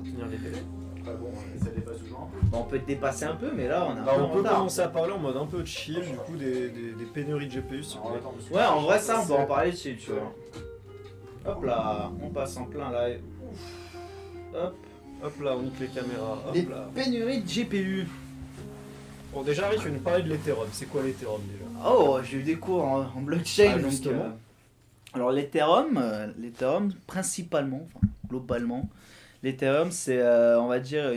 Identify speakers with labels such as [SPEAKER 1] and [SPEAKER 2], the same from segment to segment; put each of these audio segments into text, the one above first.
[SPEAKER 1] Finir les délais.
[SPEAKER 2] Après bon, ça dépasse toujours un peu.
[SPEAKER 3] Bon, on peut te dépasser un peu, mais là on a un peu
[SPEAKER 1] Alors
[SPEAKER 3] en
[SPEAKER 1] on peut
[SPEAKER 3] retard.
[SPEAKER 1] commencer à parler en mode un peu chill, du coup des pénuries de GPU si vous voulez.
[SPEAKER 3] Ouais, en vrai, ça on peut en parler dessus, tu vois. Hop là, on passe en plein live. Hop.
[SPEAKER 1] Hop là, on nique les caméras, hop
[SPEAKER 3] Les
[SPEAKER 1] là.
[SPEAKER 3] pénuries de GPU.
[SPEAKER 1] Bon déjà Rick, tu veux nous parler de l'Ethereum, c'est quoi l'Ethereum déjà?
[SPEAKER 3] Oh, j'ai eu des cours en blockchain.
[SPEAKER 1] Ah,
[SPEAKER 3] donc,
[SPEAKER 1] justement.
[SPEAKER 3] alors l'Ethereum principalement, enfin globalement, l'Ethereum c'est on va dire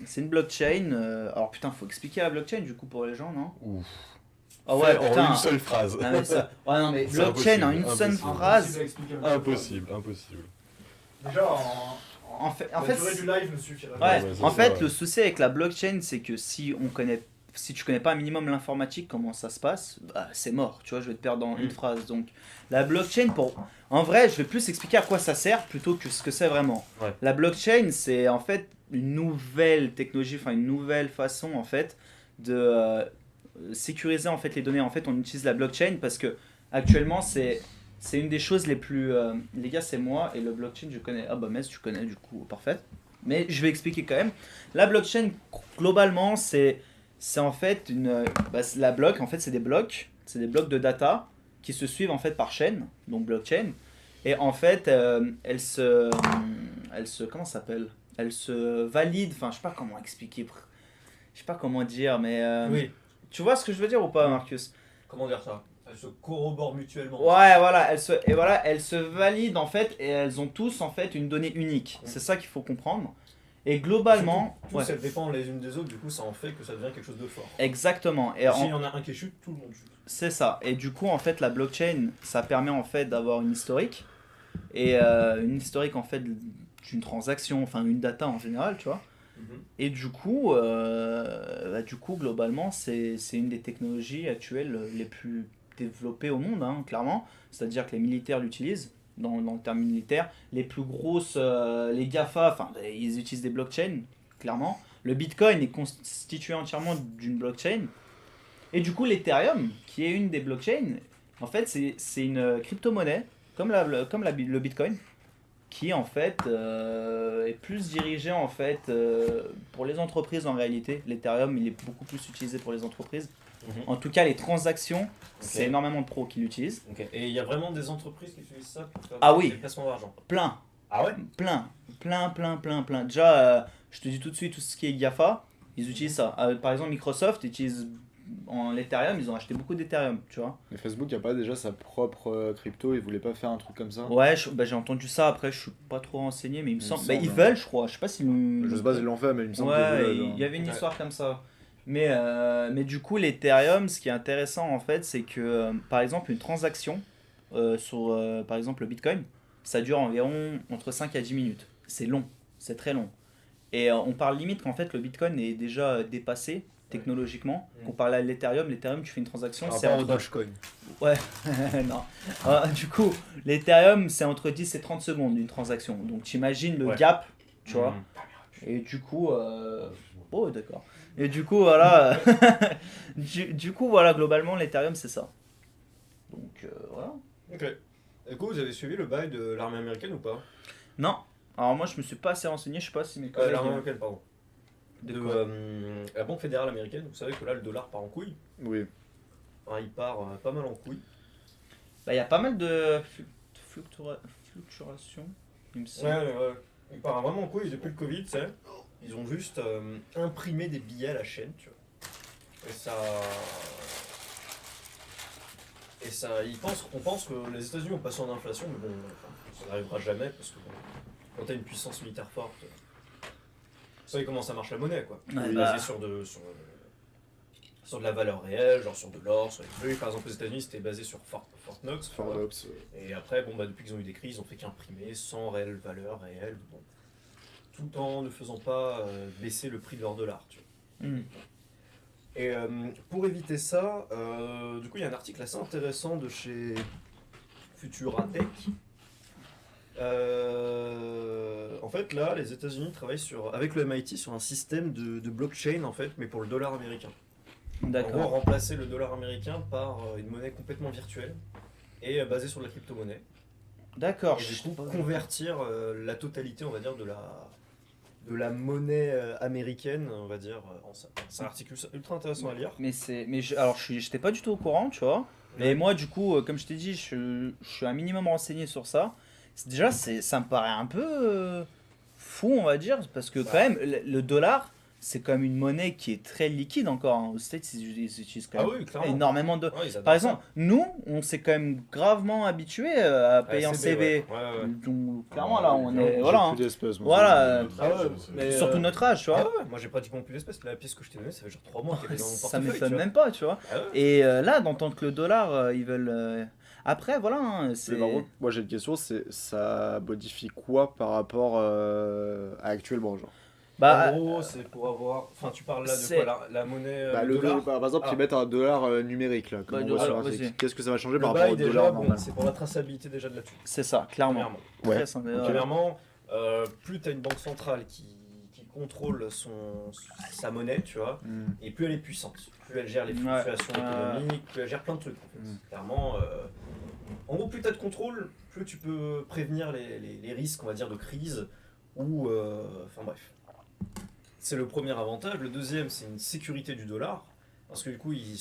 [SPEAKER 3] c'est une blockchain. Alors putain, faut expliquer la blockchain du coup pour les gens, non?
[SPEAKER 4] Ouf.
[SPEAKER 3] Ah ouais,
[SPEAKER 4] En
[SPEAKER 3] putain.
[SPEAKER 4] une seule phrase.
[SPEAKER 3] Non, mais ça... Ouais, non mais
[SPEAKER 4] C'est
[SPEAKER 3] blockchain en une
[SPEAKER 4] impossible,
[SPEAKER 3] seule
[SPEAKER 4] impossible.
[SPEAKER 3] phrase.
[SPEAKER 4] Impossible, impossible.
[SPEAKER 2] Déjà,
[SPEAKER 3] En fait,
[SPEAKER 2] la durée du live ne suffirait pas.
[SPEAKER 3] Ouais,
[SPEAKER 4] Ouais, c'est
[SPEAKER 3] en
[SPEAKER 4] ça,
[SPEAKER 3] fait,
[SPEAKER 4] ouais.
[SPEAKER 3] le souci avec la blockchain, c'est que si tu connais pas un minimum l'informatique, comment ça se passe, bah, c'est mort. Tu vois, je vais te perdre dans une phrase. Donc, la blockchain, en vrai, je vais plus expliquer à quoi ça sert plutôt que ce que c'est vraiment.
[SPEAKER 4] Ouais.
[SPEAKER 3] La blockchain, c'est en fait une nouvelle technologie, enfin une nouvelle façon en fait de sécuriser en fait les données. En fait, on utilise la blockchain parce que actuellement, c'est une des choses les plus. Les gars, c'est moi et le blockchain, je connais. Ah bah, Metz, tu connais du coup, parfait. Mais je vais expliquer quand même. La blockchain, globalement, c'est en fait la bloc, en fait, c'est des blocs de data qui se suivent en fait par chaîne, donc blockchain. Et en fait, comment ça s'appelle? Elle se valide, enfin, je sais pas comment expliquer, je sais pas comment dire, mais
[SPEAKER 1] Oui,
[SPEAKER 3] tu vois ce que je veux dire ou pas, Marcus?
[SPEAKER 1] comment dire ça? Elles se corroborent mutuellement.
[SPEAKER 3] Ouais, voilà, elles se valident en fait et elles ont tous en fait une donnée unique. C'est ça qu'il faut comprendre. Et globalement,
[SPEAKER 1] Tous
[SPEAKER 3] ouais,
[SPEAKER 1] elles dépendent les unes des autres, du coup ça en fait que ça devient quelque chose de fort.
[SPEAKER 3] exactement. Et
[SPEAKER 1] S'il y en a un qui chute, tout le monde chute.
[SPEAKER 3] c'est ça. Et du coup, en fait, la blockchain, ça permet en fait d'avoir une historique et une historique en fait d'une transaction, enfin une data en général, tu vois. Et du coup, globalement, c'est une des technologies actuelles les plus développées au monde, hein, clairement. C'est-à-dire que les militaires l'utilisent, dans le terme militaire. Les plus grosses, les GAFA, enfin, ils utilisent des blockchains, clairement. Le Bitcoin est constitué entièrement d'une blockchain. Et du coup, l'Ethereum, qui est une des blockchains, en fait, c'est une crypto-monnaie, comme le Bitcoin, qui en fait est plus dirigé en fait pour les entreprises en réalité. L'Ethereum il est beaucoup plus utilisé pour les entreprises. En tout cas les transactions, c'est énormément de pros qui l'utilisent.
[SPEAKER 1] Ok. Et il y a vraiment des entreprises qui utilisent ça pour faire
[SPEAKER 3] Ah oui.
[SPEAKER 1] des placements d'argent.
[SPEAKER 3] Plein,
[SPEAKER 1] Ah ouais?
[SPEAKER 3] plein. Déjà, je te dis tout de suite, tout ce qui est GAFA, ils utilisent ça. Par exemple Microsoft utilise l'Ethereum, ils ont acheté beaucoup d'Ethereum, tu vois.
[SPEAKER 4] Mais Facebook, il a pas déjà sa propre crypto, il voulait pas faire un truc comme ça?
[SPEAKER 3] Ouais, j'ai entendu ça, après je suis pas trop renseigné, mais il me semble... Bah, ils
[SPEAKER 4] hein.
[SPEAKER 3] veulent je crois, je sais pas s'ils...
[SPEAKER 4] Je sais pas s'ils l'ont fait, mais il me semble
[SPEAKER 3] Ouais,
[SPEAKER 4] que
[SPEAKER 3] il y avait une histoire comme ça. Mais du coup, l'Ethereum, ce qui est intéressant en fait, c'est que par exemple, une transaction sur par exemple le Bitcoin, ça dure environ entre 5 à 10 minutes. C'est long, c'est très long. Et on parle limite qu'en fait le Bitcoin est déjà dépassé technologiquement. Comparé à l'Ethereum, tu fais une transaction,
[SPEAKER 1] Par
[SPEAKER 3] c'est
[SPEAKER 1] rapport au
[SPEAKER 3] entre...
[SPEAKER 1] Dogecoin.
[SPEAKER 3] Ouais, non. Du coup, l'Ethereum, c'est entre 10 et 30 secondes une transaction. Donc t'imagines le
[SPEAKER 1] Ouais.
[SPEAKER 3] gap, tu vois. Et du coup, oh d'accord. Et du coup, voilà, du coup, voilà, globalement, l'Ethereum, c'est ça. Donc, voilà.
[SPEAKER 1] Ok. Et coup, vous avez suivi le bail de l'armée américaine ou pas?
[SPEAKER 3] Non, alors moi, je me suis pas assez renseigné, je sais pas si mes collègues...
[SPEAKER 1] L'armée américaine, pardon.
[SPEAKER 3] De
[SPEAKER 1] De
[SPEAKER 3] quoi
[SPEAKER 1] la Banque fédérale américaine, vous savez que là le dollar part en couille.
[SPEAKER 4] Oui.
[SPEAKER 1] Enfin, il part pas mal en couille.
[SPEAKER 3] Bah, il y a pas mal de fluctuations, il me semble.
[SPEAKER 1] Ouais. Il part vraiment en couille depuis le Covid, tu sais. Ils ont juste imprimé des billets à la chaîne, tu vois. Et ça, on pense que les États-Unis vont passer en inflation, mais bon, ça n'arrivera jamais parce que bon, quand t'as une puissance militaire forte, vous savez comment ça marche la monnaie, quoi.
[SPEAKER 3] Ouais,
[SPEAKER 1] C'est
[SPEAKER 3] bah.
[SPEAKER 1] basé sur de la valeur réelle, genre sur de l'or, sur les trucs. Par exemple, aux États-Unis, c'était basé sur Fort Knox. tu vois.
[SPEAKER 4] Fordops.
[SPEAKER 1] Et après, bon, bah, depuis qu'ils ont eu des crises, ils ont fait qu'imprimer sans réelle valeur réelle, bon, tout en ne faisant pas baisser le prix de leur dollar. Tu vois. Et pour éviter ça, du coup, il y a un article assez intéressant de chez Futuratech. En fait, là, les États-Unis travaillent avec le MIT sur un système de blockchain, en fait, mais pour le dollar américain. En gros,
[SPEAKER 3] D'accord.
[SPEAKER 1] remplacer le dollar américain par une monnaie complètement virtuelle et basée sur de la crypto-monnaie.
[SPEAKER 3] D'accord.
[SPEAKER 1] Et du coup, convertir la totalité, on va dire, de de la monnaie américaine, on va dire, en ça. C'est un article ultra intéressant à lire.
[SPEAKER 3] Alors, j'étais pas du tout au courant, tu vois. Et moi, du coup, comme je t'ai dit, je suis un minimum renseigné sur ça. Déjà, ça me paraît un peu fou, on va dire, parce que quand même, le dollar, c'est quand même une monnaie qui est très liquide encore. Hein. Aux States, ils utilisent quand même énormément de...
[SPEAKER 1] Ouais,
[SPEAKER 3] Par exemple, nous, on s'est quand même gravement habitué à payer en CB.
[SPEAKER 1] Ouais.
[SPEAKER 3] Donc, clairement, là, on est...
[SPEAKER 4] J'ai
[SPEAKER 3] Voilà.
[SPEAKER 4] plus d'espèces, moi.
[SPEAKER 3] Voilà.
[SPEAKER 1] mais,
[SPEAKER 3] Surtout notre âge, tu vois.
[SPEAKER 1] Ah ouais, moi j'ai pratiquement plus d'espèces. La pièce que je t'ai donnée, ça fait genre 3 mois qu'elle est dans mon
[SPEAKER 3] Ça
[SPEAKER 1] portefeuille.
[SPEAKER 3] m'étonne même pas, tu vois.
[SPEAKER 1] Ah ouais.
[SPEAKER 3] Et là, d'entendre que le dollar, ils veulent... Après, voilà, hein, c'est...
[SPEAKER 4] Mais par contre, moi j'ai une question, ça modifie quoi par rapport à actuellement, genre?
[SPEAKER 3] Bah,
[SPEAKER 1] en gros, c'est pour avoir. Enfin, tu parles là de
[SPEAKER 3] c'est-
[SPEAKER 1] quoi la monnaie
[SPEAKER 4] Bah,
[SPEAKER 1] le dollar.
[SPEAKER 4] par exemple,
[SPEAKER 1] Ah.
[SPEAKER 4] ils mettent un dollar numérique là, comme
[SPEAKER 3] Bah,
[SPEAKER 4] on voit sur
[SPEAKER 3] alors,
[SPEAKER 4] l'article.
[SPEAKER 3] vas-y.
[SPEAKER 4] Qu'est-ce que ça va changer
[SPEAKER 1] Le
[SPEAKER 4] par rapport
[SPEAKER 1] bail,
[SPEAKER 4] au
[SPEAKER 1] déjà,
[SPEAKER 4] dollar
[SPEAKER 1] bon,
[SPEAKER 4] normal?
[SPEAKER 1] c'est pour la traçabilité déjà de là-dessus.
[SPEAKER 3] c'est ça, clairement.
[SPEAKER 1] Premièrement.
[SPEAKER 4] Ouais.
[SPEAKER 3] Très simple, ouais.
[SPEAKER 1] Premièrement, plus tu as une banque centrale qui contrôle sa monnaie, tu vois, et plus elle est puissante, plus elle gère les fluctuations économiques, plus elle gère plein de trucs. En fait. Clairement, en gros, plus tu as de contrôle, plus tu peux prévenir les risques, on va dire, de crise ou. Enfin bref. C'est le premier avantage. Le deuxième, c'est une sécurité du dollar, parce que du coup, il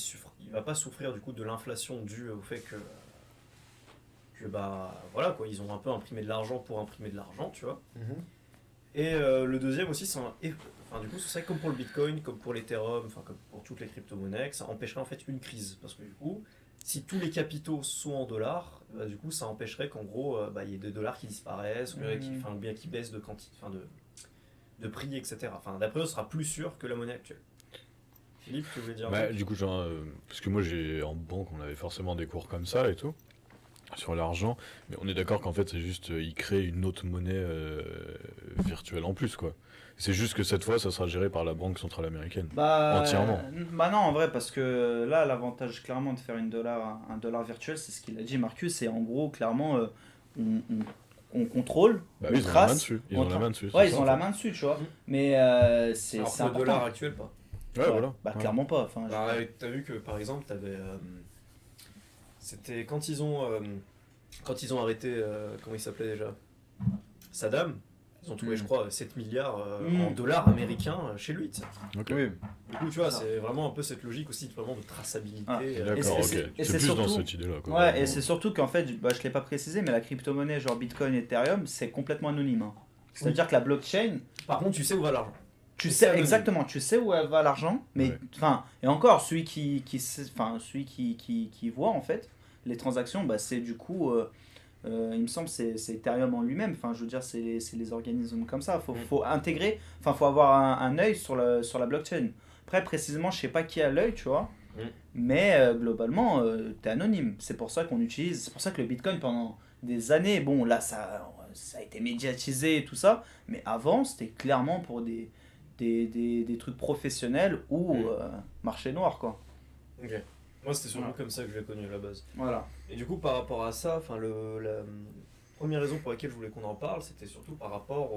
[SPEAKER 1] va pas souffrir du coup de l'inflation due au fait que bah voilà quoi, ils ont un peu imprimé de l'argent pour imprimer de l'argent, tu vois. Et le deuxième aussi, du coup, c'est comme pour le Bitcoin, comme pour l'Ethereum, enfin comme pour toutes les crypto-monnaies, que ça empêcherait en fait une crise, parce que du coup, si tous les capitaux sont en dollars, bah, du coup, ça empêcherait qu'en gros, il y ait des dollars qui disparaissent, ou bien qui baissent de quantité, de prix, etc. Enfin, d'après eux, ce sera plus sûr que la monnaie actuelle. Philippe, tu voulais dire un truc ?
[SPEAKER 5] Du coup, genre, parce que moi, en banque, on avait forcément des cours comme ça et tout, sur l'argent, mais on est d'accord qu'en fait, c'est juste, ils créent une autre monnaie virtuelle en plus, quoi. C'est juste que cette fois, ça sera géré par la Banque Centrale Américaine. Entièrement.
[SPEAKER 3] Bah non, en vrai, parce que là, l'avantage clairement de faire un dollar virtuel, c'est ce qu'il a dit Marcus, c'est en gros, clairement, on contrôle,
[SPEAKER 5] Bah
[SPEAKER 3] on
[SPEAKER 5] oui, ils ont la main
[SPEAKER 3] trace.
[SPEAKER 5] dessus. Ils ont la main dessus.
[SPEAKER 3] Ouais,
[SPEAKER 5] c'est
[SPEAKER 3] ils
[SPEAKER 5] ça,
[SPEAKER 3] ont
[SPEAKER 5] en
[SPEAKER 3] la
[SPEAKER 5] fait.
[SPEAKER 3] main dessus, tu vois. Mais c'est
[SPEAKER 1] Alors que le
[SPEAKER 3] important.
[SPEAKER 1] dollar actuel, pas.
[SPEAKER 5] Ouais, voilà.
[SPEAKER 3] Bah
[SPEAKER 5] Ouais.
[SPEAKER 3] clairement pas. Enfin,
[SPEAKER 1] Bah, t'as vu que par exemple, c'était quand ils ont arrêté, comment il s'appelait déjà, Saddam, ils ont trouvé, je crois, 7 milliards en dollars américains chez lui. Tu sais.
[SPEAKER 5] Ok.
[SPEAKER 4] Oui.
[SPEAKER 1] Du coup, tu vois, c'est vraiment un peu cette logique aussi vraiment de traçabilité.
[SPEAKER 3] Ah.
[SPEAKER 5] D'accord,
[SPEAKER 3] Et
[SPEAKER 5] ok.
[SPEAKER 3] c'est
[SPEAKER 5] C'est plus dans
[SPEAKER 3] surtout-
[SPEAKER 5] cette idée-là, quoi.
[SPEAKER 3] Ouais, et c'est surtout qu'en fait, bah, je l'ai pas précisé, mais la crypto-monnaie, genre Bitcoin et Ethereum, c'est complètement anonyme. Hein. C'est-à-dire que la blockchain,
[SPEAKER 1] Par contre, tu sais où va l'argent.
[SPEAKER 3] tu
[SPEAKER 1] C'est
[SPEAKER 3] sais
[SPEAKER 1] anonyme.
[SPEAKER 3] exactement, tu sais où va l'argent, mais
[SPEAKER 5] Ouais.
[SPEAKER 3] enfin, et encore celui celui qui voit en fait les transactions, bah c'est du coup, il me semble c'est Ethereum en lui-même. Enfin, je veux dire, c'est les organismes comme ça. Faut intégrer, enfin, faut avoir un œil sur la blockchain. Après, précisément, je sais pas qui a l'œil, tu vois. Mais globalement, t'es anonyme. C'est pour ça qu'on utilise. C'est pour ça que le Bitcoin pendant des années, bon là ça a été médiatisé et tout ça, mais avant c'était clairement pour des trucs professionnels ou marché noir quoi.
[SPEAKER 1] Ok. Moi, c'était surtout comme ça que je l'ai connu à la base.
[SPEAKER 3] Voilà.
[SPEAKER 1] Et du coup, par rapport à ça, enfin, la première raison pour laquelle je voulais qu'on en parle, c'était surtout par rapport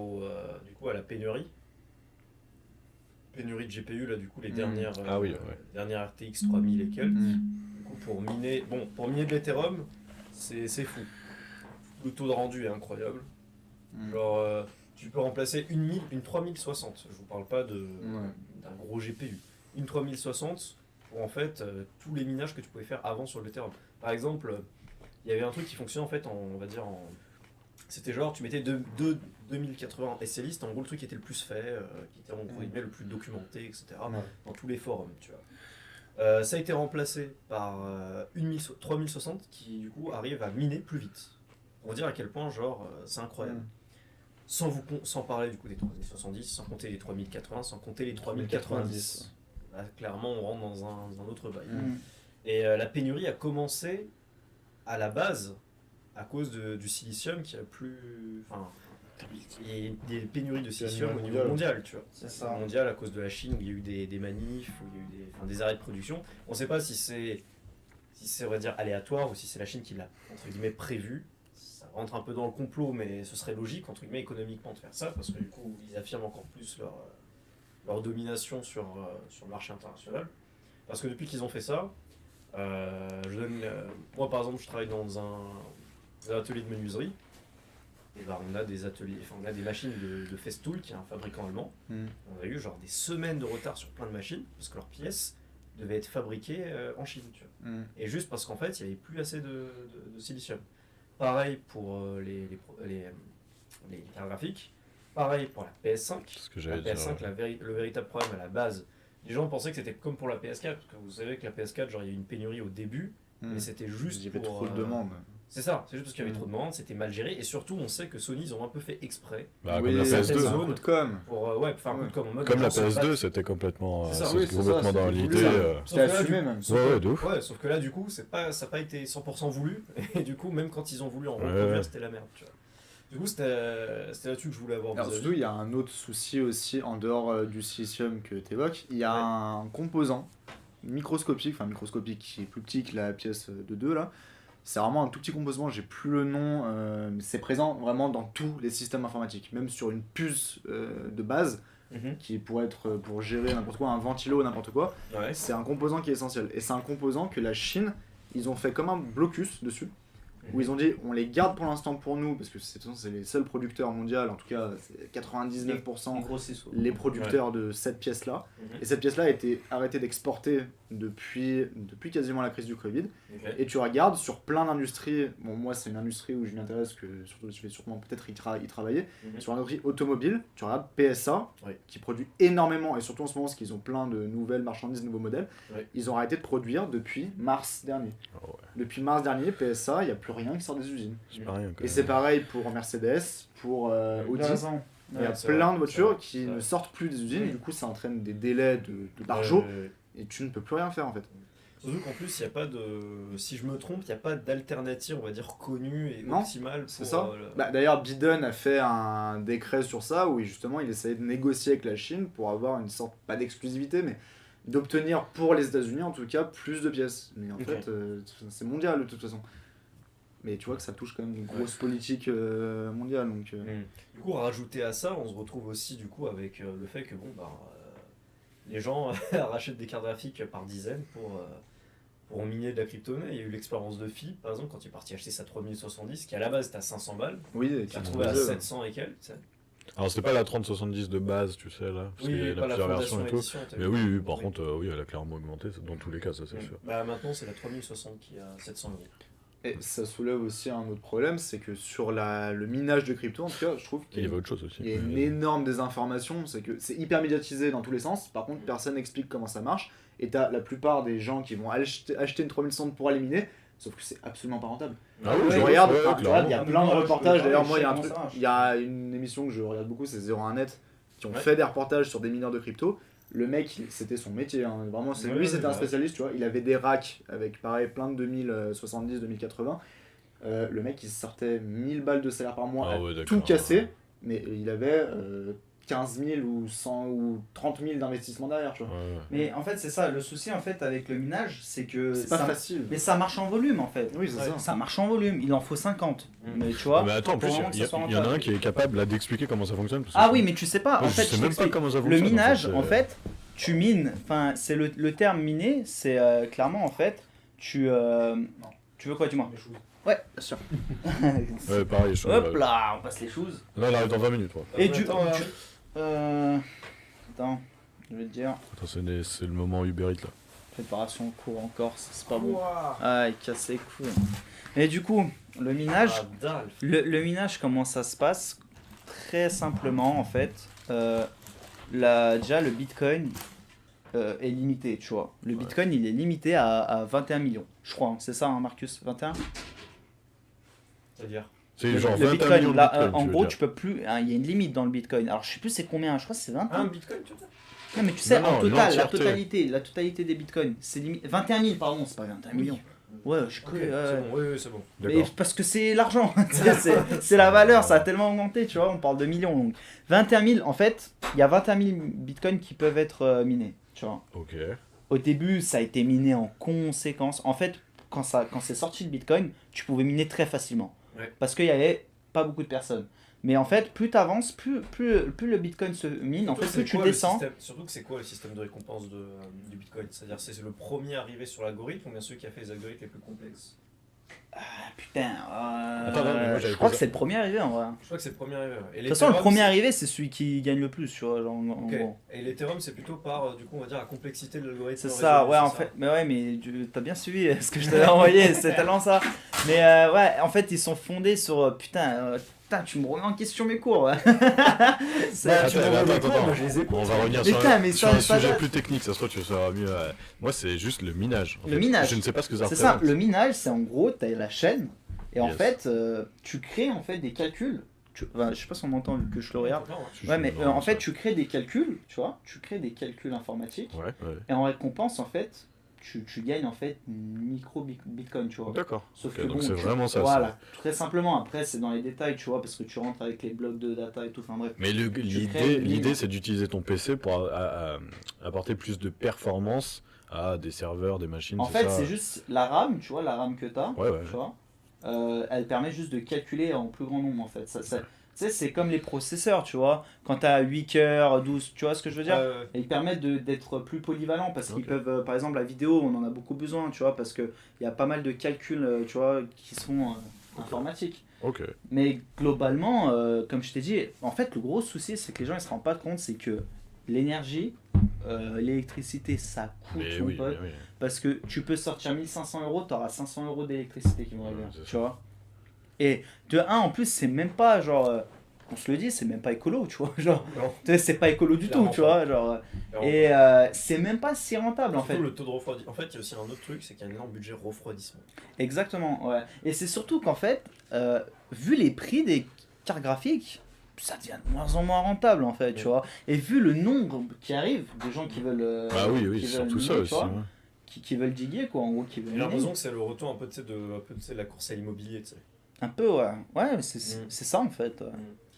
[SPEAKER 1] du coup, à la pénurie. Pénurie de GPU, là, du coup, les dernières,
[SPEAKER 5] Ah oui, ouais.
[SPEAKER 1] dernières RTX 3000 et quelques. Du coup, pour miner de l'Ethereum, c'est fou. Le taux de rendu est incroyable. Genre, tu peux remplacer une 3060. Je vous parle pas d'un gros GPU. Une 3060 pour en fait tous les minages que tu pouvais faire avant sur l'Ethereum. Par exemple, il y avait un truc qui fonctionnait en fait c'était genre tu mettais 2080 SList, en gros le truc qui était le plus fait, qui était en gros le plus documenté, etc. Dans tous les forums, tu vois. Ça a été remplacé par 3060 qui du coup arrive à miner plus vite. Pour dire à quel point genre c'est incroyable. Sans parler du coup des 3070, sans compter les 3080, sans compter les 3090. Là, clairement, on rentre dans un autre bail. Et la pénurie a commencé à la base à cause du silicium qui a plus. Enfin, il y a des pénuries de silicium au niveau mondial, tu vois.
[SPEAKER 3] C'est ça.
[SPEAKER 1] Mondial à cause de la Chine où il y a eu des manifs, où il y a eu des arrêts de production. On ne sait pas si c'est, on va dire, aléatoire ou si c'est la Chine qui l'a, entre guillemets, prévu. Ça rentre un peu dans le complot, mais ce serait logique, entre guillemets, économiquement de faire ça, parce que du coup, ils affirment encore plus leur domination sur le marché international. Parce que depuis qu'ils ont fait ça, moi par exemple, je travaille dans un atelier de menuiserie. Et ben, on a des ateliers, enfin, on a des machines de Festool, qui est un fabricant allemand. On a eu genre des semaines de retard sur plein de machines, parce que leurs pièces devaient être fabriquées en Chine. Tu vois. Et juste parce qu'en fait, il n'y avait plus assez de silicium. Pareil pour les cartes graphiques. Pareil pour la PS5.
[SPEAKER 5] Ce que
[SPEAKER 1] La
[SPEAKER 5] j'allais dire.
[SPEAKER 1] PS5, le véritable problème à la base, les gens pensaient que c'était comme pour la PS4, parce que vous savez que la PS4, genre il y a eu une pénurie au début, mais c'était juste
[SPEAKER 4] Il y avait
[SPEAKER 1] pour,
[SPEAKER 4] trop de demandes.
[SPEAKER 1] C'est ça, c'est juste parce qu'il y avait trop de demandes, c'était mal géré, et surtout on sait que Sony ils ont un peu fait exprès
[SPEAKER 5] Bah,
[SPEAKER 4] Oui,
[SPEAKER 5] comme la
[SPEAKER 4] c'est
[SPEAKER 1] PS2.
[SPEAKER 4] un coup de com.
[SPEAKER 1] pour faire un coup de com' en mode.
[SPEAKER 5] Comme
[SPEAKER 1] les
[SPEAKER 5] la
[SPEAKER 1] gens se battent.
[SPEAKER 5] PS2, c'était complètement,
[SPEAKER 1] C'est ça,
[SPEAKER 5] c'était
[SPEAKER 4] oui, c'est
[SPEAKER 5] complètement
[SPEAKER 4] ça,
[SPEAKER 5] dans
[SPEAKER 4] c'était
[SPEAKER 5] l'idée.
[SPEAKER 4] voulu,
[SPEAKER 1] Sauf
[SPEAKER 4] C'était
[SPEAKER 1] que là,
[SPEAKER 4] assumé
[SPEAKER 1] du-
[SPEAKER 4] même.
[SPEAKER 1] sauf
[SPEAKER 5] Ouais,
[SPEAKER 1] que-
[SPEAKER 5] ouais, de ouf.
[SPEAKER 1] Ouais, sauf que là du coup ça n'a pas été 100% voulu, et du coup même quand ils ont voulu en
[SPEAKER 5] Ouais,
[SPEAKER 1] reproduire
[SPEAKER 5] ouais.
[SPEAKER 1] c'était la merde, tu vois. Du coup c'était là-dessus que je voulais avoir
[SPEAKER 4] Alors
[SPEAKER 1] vos
[SPEAKER 4] surtout,
[SPEAKER 1] avis.
[SPEAKER 4] il y a un autre souci aussi, en dehors du silicium que tu évoques. Il y a un composant microscopique, qui est plus petit que la pièce de 2 là. C'est vraiment un tout petit composant, j'ai plus le nom, mais c'est présent vraiment dans tous les systèmes informatiques, même sur une puce de base
[SPEAKER 1] Mhm.
[SPEAKER 4] qui pourrait être pour gérer n'importe quoi, un ventilo, n'importe quoi.
[SPEAKER 1] Ouais.
[SPEAKER 4] C'est un composant qui est essentiel. Et c'est un composant que la Chine, ils ont fait comme un blocus dessus, où ils ont dit on les garde pour l'instant pour nous, parce que de toute façon, c'est les seuls producteurs mondiaux, en tout cas c'est 99%
[SPEAKER 3] En gros, c'est ça.
[SPEAKER 4] les producteurs de cette pièce-là.
[SPEAKER 1] Mhm.
[SPEAKER 4] Et cette pièce-là a été arrêtée d'exporter depuis quasiment la crise du Covid.
[SPEAKER 1] Ok.
[SPEAKER 4] Et tu regardes sur plein d'industries, bon moi c'est une industrie où je m'intéresse, que surtout je vais sûrement peut-être y travailler,
[SPEAKER 1] Mhm.
[SPEAKER 4] sur l'industrie automobile, tu regardes PSA,
[SPEAKER 1] Oui.
[SPEAKER 4] qui produit énormément, et surtout en ce moment parce qu'ils ont plein de nouvelles marchandises, nouveaux modèles,
[SPEAKER 1] Oui.
[SPEAKER 4] ils ont arrêté de produire depuis mars dernier.
[SPEAKER 5] Oh, ouais.
[SPEAKER 4] Depuis mars dernier, PSA, il n'y a plus rien qui sort des usines.
[SPEAKER 5] C'est pas rien. quand
[SPEAKER 4] Et
[SPEAKER 5] même.
[SPEAKER 4] c'est pareil pour Mercedes, pour Audi. Il y a
[SPEAKER 1] c'est
[SPEAKER 4] plein
[SPEAKER 1] vrai,
[SPEAKER 4] de voitures
[SPEAKER 1] c'est vrai,
[SPEAKER 4] qui
[SPEAKER 1] c'est
[SPEAKER 4] ne
[SPEAKER 1] vrai.
[SPEAKER 4] sortent plus des usines,
[SPEAKER 1] Oui.
[SPEAKER 4] et du coup ça entraîne des délais d'argent,
[SPEAKER 1] Euh,
[SPEAKER 4] et tu ne peux plus rien faire en fait.
[SPEAKER 1] Surtout qu'en plus, il n'y a pas de. Si je me trompe, il n'y a pas d'alternative, on va dire, connue et
[SPEAKER 4] Non,
[SPEAKER 1] optimale pour.
[SPEAKER 4] C'est ça. D'ailleurs, Biden a fait un décret sur ça où justement il essayait de négocier avec la Chine pour avoir une sorte, pas d'exclusivité, mais d'obtenir pour les États-Unis en tout cas plus de pièces. Mais en
[SPEAKER 1] Ok.
[SPEAKER 4] fait, c'est mondial de toute façon. Mais tu vois que ça touche quand même une grosse politique mondiale. Donc,
[SPEAKER 1] Du coup, rajouter à ça, on se retrouve aussi du coup avec le fait que bon, les gens rachètent des cartes graphiques par dizaines pour miner de la crypto-monnaie. Il y a eu l'expérience de Phi, par exemple, quand il est parti acheter sa 3070, qui à la base était à 500 balles,
[SPEAKER 4] oui,
[SPEAKER 1] il
[SPEAKER 4] tu
[SPEAKER 1] l'a
[SPEAKER 4] as
[SPEAKER 1] trouvé à
[SPEAKER 4] trouvé,
[SPEAKER 1] 700 et quelques. Tu sais.
[SPEAKER 5] Alors c'était pas la 3070 de base, tu sais là, parce qu'il y en a
[SPEAKER 1] pas la
[SPEAKER 5] plusieurs versions
[SPEAKER 1] fondation
[SPEAKER 5] et tout.
[SPEAKER 1] édition. t'as
[SPEAKER 5] Mais
[SPEAKER 1] vu.
[SPEAKER 5] oui, par contre, oui, elle a clairement augmenté, dans tous les cas, ça c'est sûr.
[SPEAKER 1] Bah, maintenant, c'est la 3060 qui a 700 euros.
[SPEAKER 4] Et ça soulève aussi un autre problème, c'est que sur le minage de crypto, en tout cas, je trouve
[SPEAKER 5] Et il
[SPEAKER 4] qu'il
[SPEAKER 5] y avait autre chose aussi.
[SPEAKER 4] il y a une
[SPEAKER 5] mais-
[SPEAKER 4] énorme désinformation, c'est que c'est hyper médiatisé dans tous les sens, par contre personne n'explique comment ça marche, et t'as la plupart des gens qui vont acheter une 3060 pour éliminer, sauf que c'est absolument pas rentable.
[SPEAKER 5] Ah
[SPEAKER 3] Ouais,
[SPEAKER 5] oui,
[SPEAKER 4] Je
[SPEAKER 3] ouais,
[SPEAKER 4] regarde,
[SPEAKER 5] ouais,
[SPEAKER 4] enfin, tu vois, il y a
[SPEAKER 3] clairement.
[SPEAKER 4] plein de
[SPEAKER 3] Moi, je
[SPEAKER 4] reportages,
[SPEAKER 3] peux
[SPEAKER 4] d'ailleurs
[SPEAKER 3] pas,
[SPEAKER 4] moi il y a un
[SPEAKER 3] je sais
[SPEAKER 4] truc,
[SPEAKER 3] comment ça marche.
[SPEAKER 4] il y a une émission que je regarde beaucoup, c'est 01net, qui ont
[SPEAKER 1] Ouais.
[SPEAKER 4] fait des reportages sur des mineurs de crypto. Le mec, c'était son métier, hein. Vraiment,
[SPEAKER 1] Ouais,
[SPEAKER 4] lui
[SPEAKER 1] ouais,
[SPEAKER 4] c'était un
[SPEAKER 1] ouais.
[SPEAKER 4] spécialiste, tu vois, il avait des racks avec pareil plein de 2070, 2080. Le mec il sortait 1000 balles de salaire par mois
[SPEAKER 5] Ah
[SPEAKER 4] à
[SPEAKER 5] ouais, d'accord.
[SPEAKER 4] tout casser, mais il avait 15 000 ou 100 ou 30 000 d'investissement derrière, tu vois.
[SPEAKER 5] Ouais, ouais.
[SPEAKER 3] Mais en fait, c'est ça. Le souci, en fait, avec le minage, c'est que.
[SPEAKER 4] C'est pas
[SPEAKER 3] ça-
[SPEAKER 4] facile.
[SPEAKER 3] Mais ça marche en volume, en fait.
[SPEAKER 4] Oui, c'est
[SPEAKER 1] Ouais.
[SPEAKER 4] ça.
[SPEAKER 3] Ça marche en volume. Il en faut 50.
[SPEAKER 1] Mm.
[SPEAKER 3] Mais tu vois.
[SPEAKER 5] Mais attends, en
[SPEAKER 3] pour
[SPEAKER 5] plus,
[SPEAKER 3] vraiment que ça soit
[SPEAKER 5] il y en a un
[SPEAKER 3] rentable.
[SPEAKER 5] qui est capable là d'expliquer comment ça fonctionne. parce que
[SPEAKER 3] Ah
[SPEAKER 5] je-
[SPEAKER 3] oui, mais tu sais pas.
[SPEAKER 5] Moi,
[SPEAKER 3] En fait,
[SPEAKER 5] je sais
[SPEAKER 3] je
[SPEAKER 5] même pas
[SPEAKER 3] t'explique.
[SPEAKER 5] comment ça
[SPEAKER 3] Le
[SPEAKER 5] fonctionne.
[SPEAKER 3] minage, en
[SPEAKER 5] c'est-
[SPEAKER 3] fait, tu mines. Enfin, c'est le terme miner, c'est clairement, en fait, tu veux quoi, dis-moi.
[SPEAKER 2] Les choses.
[SPEAKER 4] Bien sûr.
[SPEAKER 5] Ouais, pareil, je
[SPEAKER 3] Hop là, on passe les choses.
[SPEAKER 5] Là, il arrive dans 20 minutes. Ouais.
[SPEAKER 3] Et
[SPEAKER 1] Attends,
[SPEAKER 3] Attends, je vais te dire.
[SPEAKER 5] Attends, c'est le moment Uber Eats là.
[SPEAKER 3] Préparation cours en Corse, c'est pas bon.
[SPEAKER 2] Ouah.
[SPEAKER 3] Ah, il casse les couilles. Et du coup, le minage,
[SPEAKER 1] Ah, dalle.
[SPEAKER 3] le minage, comment ça se passe? Très simplement, en fait, déjà le Bitcoin est limité, tu vois. Le Bitcoin, il est limité à 21 millions, je crois. Hein. C'est ça, hein, Marcus? 21?
[SPEAKER 1] C'est-à-dire.
[SPEAKER 5] C'est genre
[SPEAKER 3] Le
[SPEAKER 5] 21
[SPEAKER 3] Bitcoin,
[SPEAKER 5] millions de
[SPEAKER 3] là,
[SPEAKER 5] Bitcoin,
[SPEAKER 3] en
[SPEAKER 5] tu veux
[SPEAKER 3] gros,
[SPEAKER 5] dire.
[SPEAKER 3] tu peux plus. Hein, il y a une limite dans le Bitcoin. Alors, je sais plus c'est combien, je crois que c'est 20.
[SPEAKER 1] Un bitcoin, tu vois.
[SPEAKER 3] Non, mais tu sais,
[SPEAKER 5] Non,
[SPEAKER 3] en
[SPEAKER 5] non,
[SPEAKER 3] total, la
[SPEAKER 5] l'entièreté.
[SPEAKER 3] totalité des Bitcoins, c'est 21 000, pardon, c'est pas 21 millions. Ouais, je
[SPEAKER 1] Ok,
[SPEAKER 3] connais.
[SPEAKER 1] c'est bon, oui, c'est bon.
[SPEAKER 3] Mais
[SPEAKER 5] D'accord.
[SPEAKER 3] parce que c'est l'argent, tu sais, c'est la valeur, ça a tellement augmenté, tu vois, on parle de millions. Donc 21 000, en fait, il y a 21 000 bitcoins qui peuvent être minés, tu vois.
[SPEAKER 5] Ok.
[SPEAKER 3] Au début, ça a été miné en conséquence. En fait, quand c'est sorti le bitcoin, tu pouvais miner très facilement.
[SPEAKER 1] Ouais.
[SPEAKER 3] Parce qu'il y avait pas beaucoup de personnes. Mais en fait, plus tu avances, plus le bitcoin se mine, en fait,
[SPEAKER 1] Surtout,
[SPEAKER 3] plus
[SPEAKER 1] c'est
[SPEAKER 3] tu
[SPEAKER 1] quoi le
[SPEAKER 3] descends.
[SPEAKER 1] système- Surtout que c'est quoi le système de récompense du bitcoin? C'est-à-dire c'est le premier arrivé sur l'algorithme ou bien celui qui a fait les algorithmes les plus complexes?
[SPEAKER 3] Putain,
[SPEAKER 5] Attends, non, mais moi, j'avais
[SPEAKER 3] je crois que
[SPEAKER 5] posé-
[SPEAKER 3] c'est le premier arrivé en vrai.
[SPEAKER 1] Je crois que c'est le premier arrivé. Ouais. Et
[SPEAKER 3] De toute façon, le
[SPEAKER 1] l'Ethereum,
[SPEAKER 3] premier arrivé, c'est celui qui gagne le plus, tu vois, genre, en
[SPEAKER 1] Ok.
[SPEAKER 3] gros.
[SPEAKER 1] Et l'Ethereum, c'est plutôt par, du coup, on va dire, la complexité de l'algorithme.
[SPEAKER 3] C'est ça,
[SPEAKER 1] résolu,
[SPEAKER 3] ouais,
[SPEAKER 1] c'est
[SPEAKER 3] en
[SPEAKER 1] ça.
[SPEAKER 3] fait, mais ouais, mais t'as bien suivi ce que je t'avais envoyé, c'est tellement ça. Mais ouais, en fait, ils sont fondés sur, putain, tu me remets en question mes cours, ouais. C'est-
[SPEAKER 1] Bah,
[SPEAKER 5] Attends,
[SPEAKER 1] tu m'as
[SPEAKER 5] attends,
[SPEAKER 1] envoyé
[SPEAKER 5] attends,
[SPEAKER 1] quoi,
[SPEAKER 5] attends.
[SPEAKER 1] moi, je les ai pas.
[SPEAKER 5] On va revenir
[SPEAKER 3] Mais
[SPEAKER 5] sur,
[SPEAKER 3] putain, mais
[SPEAKER 5] sur
[SPEAKER 3] ça-
[SPEAKER 5] un
[SPEAKER 3] ça
[SPEAKER 5] sujet
[SPEAKER 3] date.
[SPEAKER 5] plus technique, ça se trouve tu sauras mieux. Moi c'est juste le minage. en
[SPEAKER 3] Le
[SPEAKER 5] fait.
[SPEAKER 3] minage.
[SPEAKER 5] Je ne sais pas ce que ça
[SPEAKER 3] C'est ça,
[SPEAKER 5] représente.
[SPEAKER 3] le minage, c'est en gros, t'as la chaîne, et en
[SPEAKER 5] Yes.
[SPEAKER 3] fait, tu crées en fait des calculs. Enfin, je sais pas si on m'entend vu que je le regarde.
[SPEAKER 5] Je
[SPEAKER 3] Ouais, mais
[SPEAKER 5] suis
[SPEAKER 3] en
[SPEAKER 5] dans
[SPEAKER 3] fait,
[SPEAKER 5] ça.
[SPEAKER 3] tu crées des calculs, tu vois, tu crées des calculs informatiques,
[SPEAKER 5] Ouais, ouais.
[SPEAKER 3] et en récompense, en fait, tu gagnes en fait bitcoin, tu vois.
[SPEAKER 5] D'accord.
[SPEAKER 3] Sauf
[SPEAKER 5] Ok,
[SPEAKER 3] que
[SPEAKER 5] donc
[SPEAKER 3] bon,
[SPEAKER 5] c'est
[SPEAKER 3] tu-
[SPEAKER 5] vraiment ça.
[SPEAKER 3] Voilà, très simplement. Après, c'est dans les détails, tu vois, parce que tu rentres avec les blocs de data et tout. Enfin bref.
[SPEAKER 5] Mais
[SPEAKER 3] crées
[SPEAKER 5] l'idée,
[SPEAKER 3] une ligne.
[SPEAKER 5] c'est d'utiliser ton PC pour apporter plus de performance à des serveurs, des machines.
[SPEAKER 3] En fait,
[SPEAKER 5] ça.
[SPEAKER 3] c'est juste la RAM, tu vois, la RAM que tu as,
[SPEAKER 5] Ouais, ouais.
[SPEAKER 3] tu vois, elle permet juste de calculer en plus grand nombre, en fait. Tu sais, c'est comme les processeurs, tu vois. Quand tu as 8 cœurs, 12, tu vois ce que je veux dire? Et ils permettent d'être plus polyvalents parce qu'ils
[SPEAKER 5] Ok.
[SPEAKER 3] peuvent, par exemple, la vidéo, on en a beaucoup besoin, tu vois, parce qu'il y a pas mal de calculs, tu vois, qui sont informatiques.
[SPEAKER 5] Ok.
[SPEAKER 3] Mais globalement, comme je t'ai dit, en fait, le gros souci, c'est que les gens ne se rendent pas compte, c'est que l'énergie, l'électricité, ça coûte,
[SPEAKER 5] Mais
[SPEAKER 3] mon
[SPEAKER 5] oui,
[SPEAKER 3] pote.
[SPEAKER 5] mais oui.
[SPEAKER 3] Parce que tu peux sortir 1500 euros, tu auras 500 euros d'électricité qui vont arriver,
[SPEAKER 5] c'est
[SPEAKER 3] tu
[SPEAKER 5] ça.
[SPEAKER 3] vois. Et de un, en plus, c'est même pas genre. On se le dit, c'est même pas écolo, tu vois. Genre,
[SPEAKER 1] Non.
[SPEAKER 3] tu sais, c'est pas écolo du
[SPEAKER 1] Clairement
[SPEAKER 3] tout, tu
[SPEAKER 1] pas.
[SPEAKER 3] vois. Genre,
[SPEAKER 1] Alors,
[SPEAKER 3] et c'est même pas si rentable, en
[SPEAKER 1] surtout
[SPEAKER 3] fait.
[SPEAKER 1] le taux de refroidissement. En fait, il y a aussi un autre truc, c'est qu'il y a un énorme budget refroidissement.
[SPEAKER 3] Exactement, ouais. Et c'est surtout qu'en fait, vu les prix des cartes graphiques, ça devient de moins en moins rentable, en fait, tu
[SPEAKER 1] Ouais.
[SPEAKER 3] vois. Et vu le nombre qui arrive, des gens qui veulent.
[SPEAKER 5] Ah oui, oui,
[SPEAKER 3] qui
[SPEAKER 5] c'est
[SPEAKER 3] veulent
[SPEAKER 5] surtout ça
[SPEAKER 3] miner, tu
[SPEAKER 5] aussi.
[SPEAKER 3] vois,
[SPEAKER 5] ouais.
[SPEAKER 3] qui veulent diguer, quoi, en gros, qui veulent.
[SPEAKER 1] J'ai
[SPEAKER 3] miner.
[SPEAKER 1] l'impression que c'est le retour un peu, tu sais, de la course à l'immobilier, tu sais.
[SPEAKER 3] Un peu, ouais. Ouais, c'est
[SPEAKER 1] Mm.
[SPEAKER 3] c'est ça, en fait. Ouais.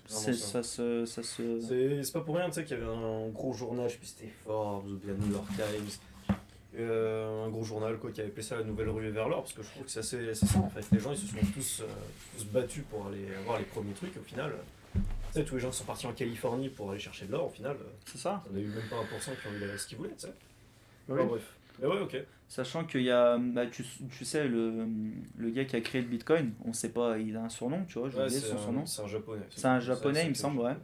[SPEAKER 1] C'est vraiment ça.
[SPEAKER 3] Ça se.
[SPEAKER 1] C'est pas pour rien, tu sais, qu'il y avait un gros journal, je sais plus si c'était Forbes ou bien New York Times, un gros journal quoi, qui avait appelé ça la nouvelle ruée vers l'or, parce que je trouve que c'est ça en fait. Les gens ils se sont tous battus pour aller avoir les premiers trucs, au final. Tu sais, tous les gens qui sont partis en Californie pour aller chercher de l'or, au final,
[SPEAKER 3] C'est ça.
[SPEAKER 1] on a eu même pas 1% qui ont eu ce qu'ils voulaient, tu sais.
[SPEAKER 3] Oui.
[SPEAKER 1] Enfin, bref. Mais ouais, ok.
[SPEAKER 3] Sachant qu'il y a, bah, tu sais, le gars qui a créé le Bitcoin, on sait pas, il a un surnom, tu vois, j'ai
[SPEAKER 1] Ouais,
[SPEAKER 3] oublié son surnom.
[SPEAKER 1] c'est un japonais.
[SPEAKER 3] C'est un japonais, il me
[SPEAKER 1] que
[SPEAKER 3] semble,
[SPEAKER 1] je-
[SPEAKER 3] ouais.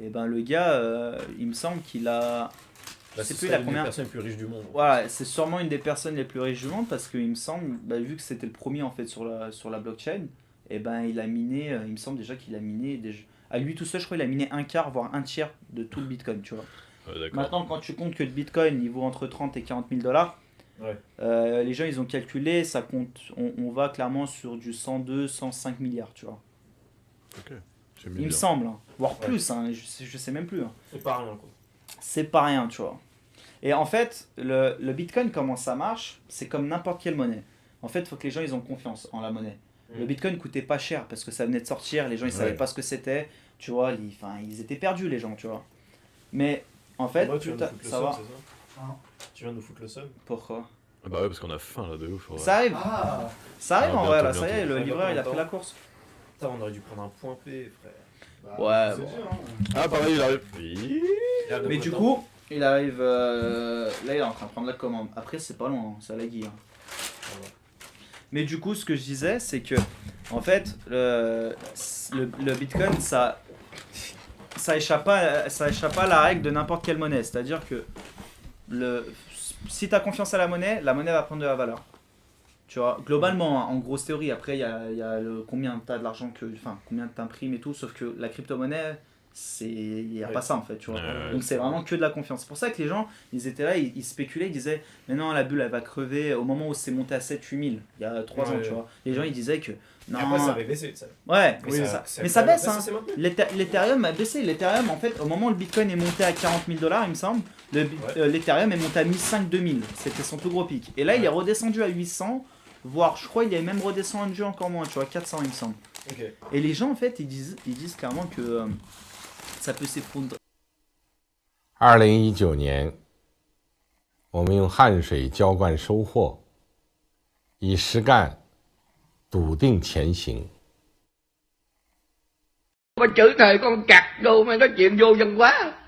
[SPEAKER 3] Et ben le gars, il me semble qu'il a, je
[SPEAKER 1] Bah,
[SPEAKER 3] sais
[SPEAKER 1] c'est
[SPEAKER 3] plus
[SPEAKER 1] ça,
[SPEAKER 3] la
[SPEAKER 1] une des
[SPEAKER 3] combien.
[SPEAKER 1] personnes les plus riches du monde.
[SPEAKER 3] Voilà, c'est sûrement une des personnes les plus riches du monde parce qu'il me semble, bah, vu que c'était le premier en fait sur la blockchain, et ben il a miné, il me semble déjà qu'il a miné, à lui tout seul, je crois, il a miné un quart, voire un tiers de tout le Bitcoin, tu vois.
[SPEAKER 5] D'accord.
[SPEAKER 3] Maintenant, quand tu comptes que le Bitcoin, il vaut entre 30 et 40 000 dollars,
[SPEAKER 1] Ouais.
[SPEAKER 3] les gens, ils ont calculé, ça compte, on va clairement sur du 102, 105 milliards, tu vois.
[SPEAKER 5] Ok. J'aime
[SPEAKER 3] Il me
[SPEAKER 5] bien.
[SPEAKER 3] semble, hein. Voire
[SPEAKER 1] Ouais.
[SPEAKER 3] plus, hein, je sais même plus. Hein.
[SPEAKER 1] C'est pas rien, quoi.
[SPEAKER 3] C'est pas rien, tu vois. Et en fait, le Bitcoin, comment ça marche, c'est comme n'importe quelle monnaie. En fait, il faut que les gens, ils ont confiance en la monnaie.
[SPEAKER 1] Mm.
[SPEAKER 3] Le Bitcoin coûtait pas cher parce que ça venait de sortir, les gens, ils savaient
[SPEAKER 5] Ouais.
[SPEAKER 3] pas ce que c'était, tu vois, ils étaient perdus, les gens, tu vois. Mais, en fait,
[SPEAKER 1] Moi, tu viens de
[SPEAKER 3] tout
[SPEAKER 1] nous foutre le
[SPEAKER 3] ça
[SPEAKER 1] seum,
[SPEAKER 3] va.
[SPEAKER 1] c'est ça
[SPEAKER 2] Hein
[SPEAKER 1] Tu viens de nous foutre le seum.
[SPEAKER 3] Pourquoi
[SPEAKER 5] Ah bah ouais, parce qu'on a faim là de ouf. ouais.
[SPEAKER 3] Ça arrive,
[SPEAKER 2] Ah
[SPEAKER 3] ça arrive
[SPEAKER 5] Ah,
[SPEAKER 3] en vrai, là,
[SPEAKER 5] bientôt,
[SPEAKER 3] ça y est,
[SPEAKER 5] bientôt.
[SPEAKER 3] le
[SPEAKER 1] Ça va
[SPEAKER 3] livreur,
[SPEAKER 1] pas
[SPEAKER 3] il a pris
[SPEAKER 1] longtemps.
[SPEAKER 3] la course.
[SPEAKER 1] Putain, on aurait dû prendre un point P, frère.
[SPEAKER 2] bah,
[SPEAKER 3] Ouais,
[SPEAKER 2] c'est
[SPEAKER 3] bon.
[SPEAKER 2] dur, hein.
[SPEAKER 5] Ah pareil, il arrive. Oui.
[SPEAKER 3] Mais du coup, il arrive. Là, il est en train de prendre la commande. Après, c'est pas loin, hein, c'est à la Guy. Hein. Mais du coup, ce que je disais, c'est que, en fait, le Bitcoin, ça échappe pas à la règle de n'importe quelle monnaie. C'est-à-dire que si tu as confiance à la monnaie va prendre de la valeur. Tu vois, globalement, hein, en grosse théorie, après, il y a combien tu as de l'argent combien tu imprimes et tout, sauf que la crypto-monnaie, il n'y a
[SPEAKER 1] Ouais.
[SPEAKER 3] pas ça en fait, tu vois.
[SPEAKER 5] Ouais,
[SPEAKER 3] Donc c'est vraiment que de la confiance. C'est pour ça que les gens, ils étaient là, ils spéculaient, ils disaient, mais non, la bulle, elle va crever au moment où c'est monté à 7-8 000, il y a 3 ans,
[SPEAKER 1] Ouais,
[SPEAKER 3] tu
[SPEAKER 1] ouais.
[SPEAKER 3] vois. Les gens, ils disaient que, non,
[SPEAKER 1] Et après, ça avait baissé, tu sais.
[SPEAKER 3] ouais,
[SPEAKER 1] Mais
[SPEAKER 3] c'est ça.
[SPEAKER 1] ça
[SPEAKER 3] Mais ça
[SPEAKER 1] a
[SPEAKER 3] baisse,
[SPEAKER 1] baissé,
[SPEAKER 3] hein.
[SPEAKER 1] c'est maintenant.
[SPEAKER 3] L'Ethereum a baissé. L'Ethereum, en fait, au moment où le Bitcoin est monté à 40 000 dollars, il me semble, l'Ethereum est monté à 1500-2000. C'était son plus gros pic. Et là, il est redescendu à 800, voire, je crois, il est même redescendu encore moins, tu vois, 400, il me semble.
[SPEAKER 1] Ok.
[SPEAKER 3] Et les gens, en fait, ils disent clairement que ça peut s'effondrer.
[SPEAKER 6] 2019年，我们用汗水浇灌收获，以实干笃定前行。
[SPEAKER 7] Có chữ thời con cặc đồ mà nói chuyện vô dân quá